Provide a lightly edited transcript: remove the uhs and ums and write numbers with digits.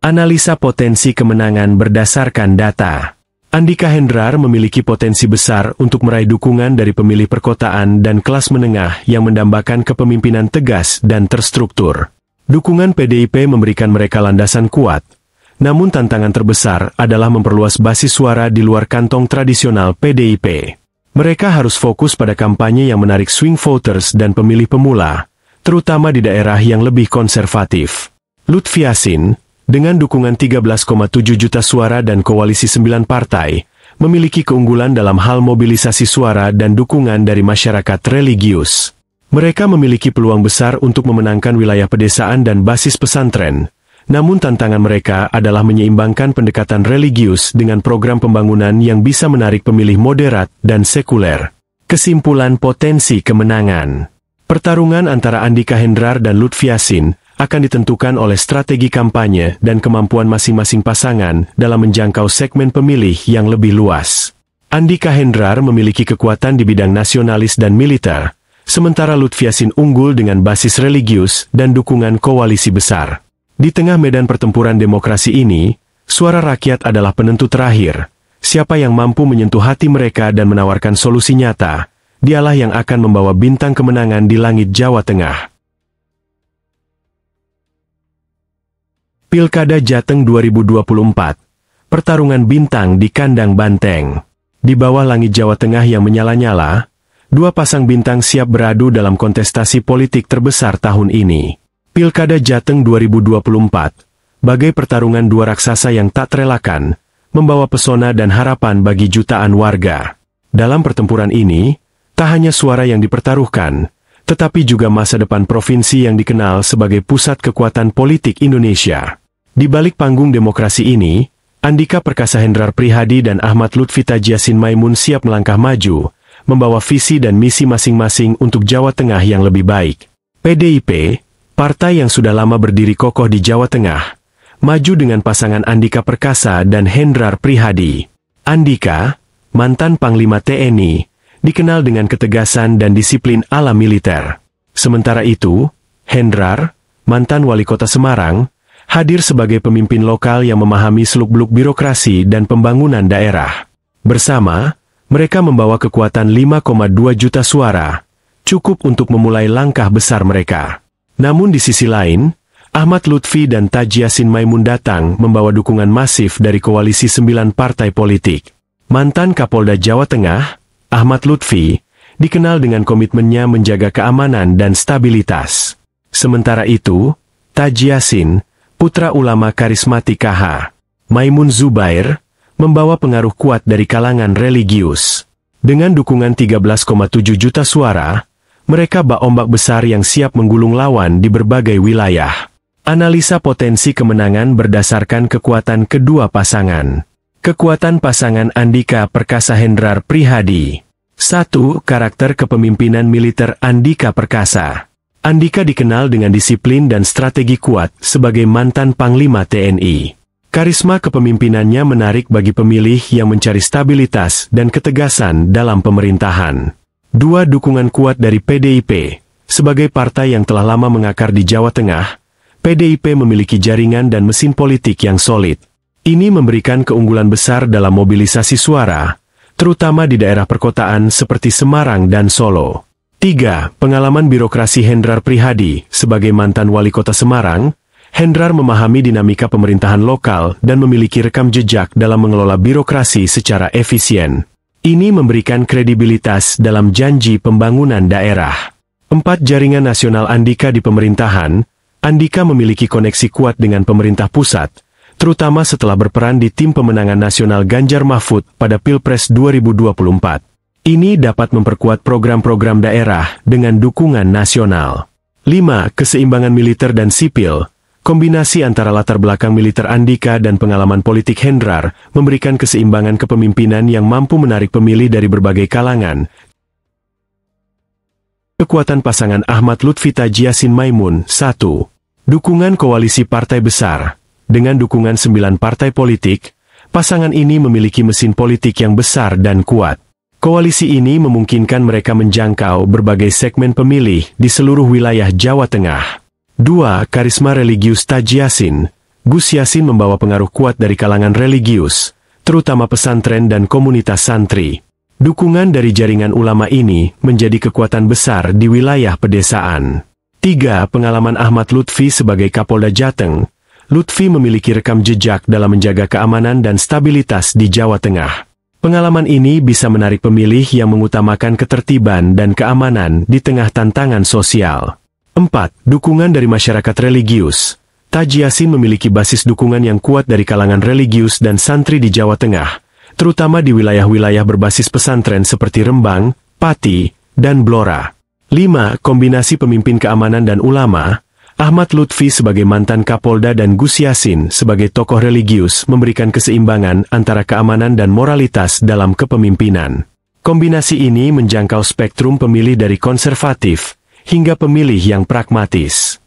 Analisa potensi kemenangan berdasarkan data. Andika Hendrar memiliki potensi besar untuk meraih dukungan dari pemilih perkotaan dan kelas menengah yang mendambakan kepemimpinan tegas dan terstruktur. Dukungan PDIP memberikan mereka landasan kuat, namun tantangan terbesar adalah memperluas basis suara di luar kantong tradisional PDIP. Mereka harus fokus pada kampanye yang menarik swing voters dan pemilih pemula, terutama di daerah yang lebih konservatif. Lutfi Yassin, dengan dukungan 13,7 juta suara dan koalisi 9 partai, memiliki keunggulan dalam hal mobilisasi suara dan dukungan dari masyarakat religius. Mereka memiliki peluang besar untuk memenangkan wilayah pedesaan dan basis pesantren, namun tantangan mereka adalah menyeimbangkan pendekatan religius dengan program pembangunan yang bisa menarik pemilih moderat dan sekuler. Kesimpulan potensi kemenangan. Pertarungan antara Andika Hendrar dan Lutfi Yassin akan ditentukan oleh strategi kampanye dan kemampuan masing-masing pasangan dalam menjangkau segmen pemilih yang lebih luas. Andika Hendrar memiliki kekuatan di bidang nasionalis dan militer, sementara Lutfi Yassin unggul dengan basis religius dan dukungan koalisi besar. Di tengah medan pertempuran demokrasi ini, suara rakyat adalah penentu terakhir. Siapa yang mampu menyentuh hati mereka dan menawarkan solusi nyata, dialah yang akan membawa bintang kemenangan di langit Jawa Tengah. Pilkada Jateng 2024. Pertarungan bintang di kandang banteng. Di bawah langit Jawa Tengah yang menyala-nyala, dua pasang bintang siap beradu dalam kontestasi politik terbesar tahun ini. Pilkada Jateng 2024, bagai pertarungan dua raksasa yang tak terelakkan, membawa pesona dan harapan bagi jutaan warga. Dalam pertempuran ini, tak hanya suara yang dipertaruhkan, tetapi juga masa depan provinsi yang dikenal sebagai pusat kekuatan politik Indonesia. Di balik panggung demokrasi ini, Andika Perkasa Hendrar Prihadi dan Ahmad Lutfi Taji Yassin Maimun siap melangkah maju, membawa visi dan misi masing-masing untuk Jawa Tengah yang lebih baik. PDIP, partai yang sudah lama berdiri kokoh di Jawa Tengah, maju dengan pasangan Andika Perkasa dan Hendrar Prihadi. Andika, mantan Panglima TNI, dikenal dengan ketegasan dan disiplin ala militer. Sementara itu, Hendrar, mantan wali kota Semarang, hadir sebagai pemimpin lokal yang memahami seluk-beluk birokrasi dan pembangunan daerah. Bersama, mereka membawa kekuatan 5,2 juta suara, cukup untuk memulai langkah besar mereka. Namun di sisi lain, Ahmad Lutfi dan Taji Yassin Maimun datang membawa dukungan masif dari koalisi 9 partai politik. Mantan Kapolda Jawa Tengah, Ahmad Lutfi, dikenal dengan komitmennya menjaga keamanan dan stabilitas. Sementara itu, Taji Yassin, putra ulama karismatik KH Maimun Zubair, membawa pengaruh kuat dari kalangan religius. Dengan dukungan 13,7 juta suara, mereka bak ombak besar yang siap menggulung lawan di berbagai wilayah. Analisa potensi kemenangan berdasarkan kekuatan kedua pasangan. Kekuatan pasangan Andika Perkasa Hendrar Prihadi. 1. Karakter kepemimpinan militer Andika Perkasa. Andika dikenal dengan disiplin dan strategi kuat sebagai mantan Panglima TNI. Karisma kepemimpinannya menarik bagi pemilih yang mencari stabilitas dan ketegasan dalam pemerintahan. 2. Dukungan kuat dari PDIP. Sebagai partai yang telah lama mengakar di Jawa Tengah, PDIP memiliki jaringan dan mesin politik yang solid. Ini memberikan keunggulan besar dalam mobilisasi suara, terutama di daerah perkotaan seperti Semarang dan Solo. 3. Pengalaman birokrasi Hendrar Prihadi. Sebagai mantan wali kota Semarang, Hendrar memahami dinamika pemerintahan lokal dan memiliki rekam jejak dalam mengelola birokrasi secara efisien. Ini memberikan kredibilitas dalam janji pembangunan daerah. 4. Jaringan nasional Andika di pemerintahan. Andika memiliki koneksi kuat dengan pemerintah pusat, terutama setelah berperan di tim pemenangan nasional Ganjar Mahfud pada Pilpres 2024. Ini dapat memperkuat program-program daerah dengan dukungan nasional. 5. Keseimbangan militer dan sipil. Kombinasi antara latar belakang militer Andika dan pengalaman politik Hendrar memberikan keseimbangan kepemimpinan yang mampu menarik pemilih dari berbagai kalangan. Kekuatan pasangan Ahmad Lutfi Taji Yassin Maimun. 1. Dukungan koalisi partai besar. Dengan dukungan 9 partai politik, pasangan ini memiliki mesin politik yang besar dan kuat. Koalisi ini memungkinkan mereka menjangkau berbagai segmen pemilih di seluruh wilayah Jawa Tengah. 2. Karisma religius Taji Yassin. Gus Yassin membawa pengaruh kuat dari kalangan religius, terutama pesantren dan komunitas santri. Dukungan dari jaringan ulama ini menjadi kekuatan besar di wilayah pedesaan. 3. Pengalaman Ahmad Lutfi sebagai Kapolda Jateng. Lutfi memiliki rekam jejak dalam menjaga keamanan dan stabilitas di Jawa Tengah. Pengalaman ini bisa menarik pemilih yang mengutamakan ketertiban dan keamanan di tengah tantangan sosial. 4. Dukungan dari masyarakat religius. Taji Yassin memiliki basis dukungan yang kuat dari kalangan religius dan santri di Jawa Tengah, terutama di wilayah-wilayah berbasis pesantren seperti Rembang, Pati, dan Blora. 5. Kombinasi pemimpin keamanan dan ulama. Ahmad Lutfi sebagai mantan Kapolda dan Gus Yassin sebagai tokoh religius memberikan keseimbangan antara keamanan dan moralitas dalam kepemimpinan. Kombinasi ini menjangkau spektrum pemilih dari konservatif hingga pemilih yang pragmatis.